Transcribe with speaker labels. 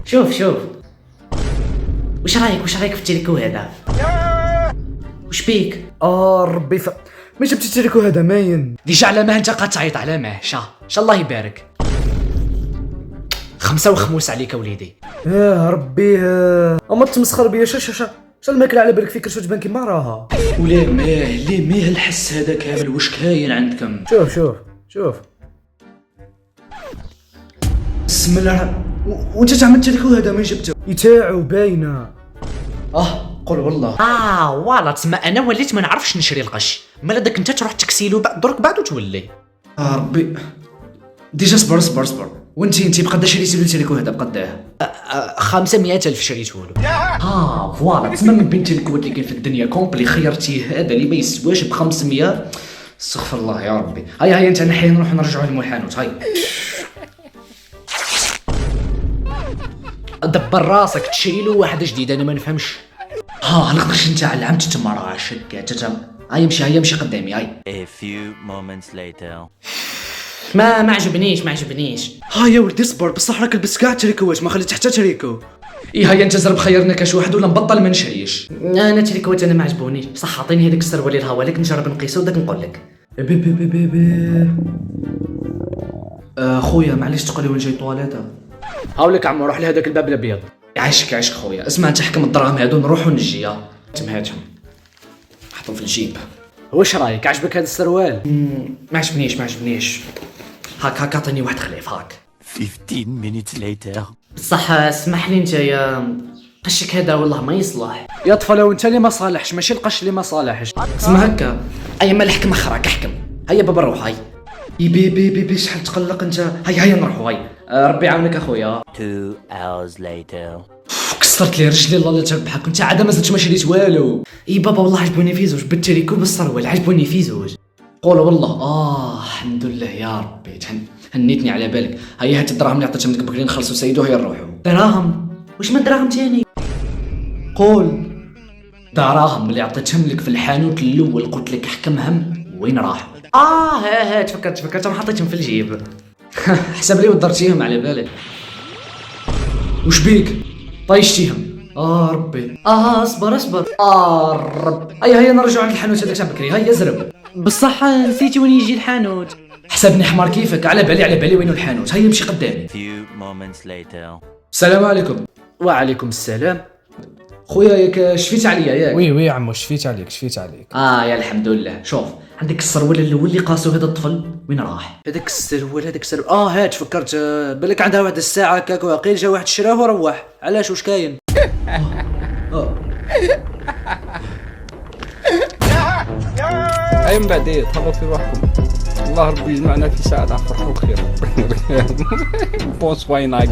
Speaker 1: شوف واش رايك في التريكو هذا؟ واش بيك؟
Speaker 2: ربي ما جبتي التريكو هذا ماين
Speaker 1: ديجا على ما انت قاعد تعيط على ما شا الله يبارك. 5 وخموس عليك وليدي.
Speaker 2: ربي اما تمسخر بيا. شا الماكله على بالك فيك تبان كيما راها.
Speaker 1: ولا ماه الحس هذا كامل. واش كاين عندكم؟
Speaker 2: شوف
Speaker 1: بسم الله. وانت تعمل التريكو هذا من جبته؟
Speaker 2: يتاعو باينه.
Speaker 1: قول والله. فوالا تسمى انا وليت ما نعرفش نشري القش. مالا داك انت تروح تكسيلو درك بعد وتولي.
Speaker 3: ربي ديجا صبر. وانتي بقدا شريتي له التريكو هذا بقداه
Speaker 1: 500,000 شريته له. فوالا تسمى من بين التريكوات اللي كاين في الدنيا كومبلي خيرتي هذا اللي ما يسواش ب 500.
Speaker 3: استغفر الله يا ربي. هيا انت نحيا نروح نرجعوه للمحانوت. هاي
Speaker 1: دبر راسك تشري له واحده جديده. انا ما نفهمش.
Speaker 3: هلقدرش انت علمت تما راه شكات تما. هيا امشي قدامي. هاي
Speaker 4: A few moments later.
Speaker 1: ما عجبنيش.
Speaker 2: يا ولدي صبر بصح راك لبست كاع التريكوات ما خليت حتى تريكو.
Speaker 3: هيا انت زرب خيرنا كاش واحد ولا نبطل ما نشريش.
Speaker 1: انا تريكوات انا ما عجبونيش بصح. عطيني هذيك السروال اللي راه ولك نجرب نقيسو وداك نقول لك.
Speaker 2: بي
Speaker 3: خويا معليش تقول لي وين جاي طواليته.
Speaker 1: هاولك عمو روح لهذاك الباب الابيض.
Speaker 3: عايشك خويا. اسمع انت حكم الدراهم هادو نروحو نجي. هاتهم حطهم في الجيب.
Speaker 1: واش رايك عجبك هذا السروال؟
Speaker 3: ما عجبنيش. هاك عطيني واحد خليف هاك.
Speaker 4: 15 minutes later.
Speaker 1: بصح اسمح لي انت يا قشك هذا والله ما يصلح.
Speaker 2: يا طفله وانت اللي ما صالحش ماشي القش اللي ما صالحش.
Speaker 3: اسمع هكا.
Speaker 1: اي ما الحكم اخراك احكم. هيا بابا روح. هاي
Speaker 3: بي شحال تقلق انت. هيا نروحو. هاي ربي يعاونك اخويا.
Speaker 4: 2 hours later.
Speaker 3: كسرت لي رجلي الله لا تربحك. انت عاد مازلت ما شريت والو.
Speaker 1: بابا والله عجبوني في زوج بالتريكو بالسروال. عجبوني في زوج.
Speaker 3: قول والله. الحمد لله يا ربي. هنيتني على بالك. هيا هات الدراهم اللي عطيتهم لك بكري نخلصوا سيدو. هيا نروحو.
Speaker 1: دراهم؟ واش من دراهم تاني؟ قول.
Speaker 3: دراهم اللي عطيتهم لك في الحانوت الاول قلت لك احكمهم وين راحوا.
Speaker 1: ها تفكرت انا حطيتهم في الجيب.
Speaker 3: حسب لي ودرتيهم على بالك. وش بيك طيشتيهم؟ ربي.
Speaker 1: اصبر.
Speaker 3: رب. هيا نرجعوا عند الحانوت هذاك تاع بكري. هيا زرب.
Speaker 1: بصح نسيتي وين يجي الحانوت.
Speaker 3: حسبني حمار كيفك. على بالي وين الحانوت. هيا امشي قدامي.
Speaker 4: Few moments later.
Speaker 3: السلام عليكم.
Speaker 1: وعليكم السلام.
Speaker 3: خويا ياك شفيت عليا ياك؟
Speaker 2: وي عمو شفيت عليك.
Speaker 3: يا الحمد لله. شوف عندك السروال الاول اللي قاسو هذا الطفل وين راح؟
Speaker 1: هذاك السروال هات فكرت بالك عندها واحد الساعه هكاك وقيل جا واحد شراه وروح. علاش واش كاين؟
Speaker 5: هاي من بعد تهلاو في روحكم. الله ربي يجمعنا في سعادة فرحوا خير. بونسوار ناكي.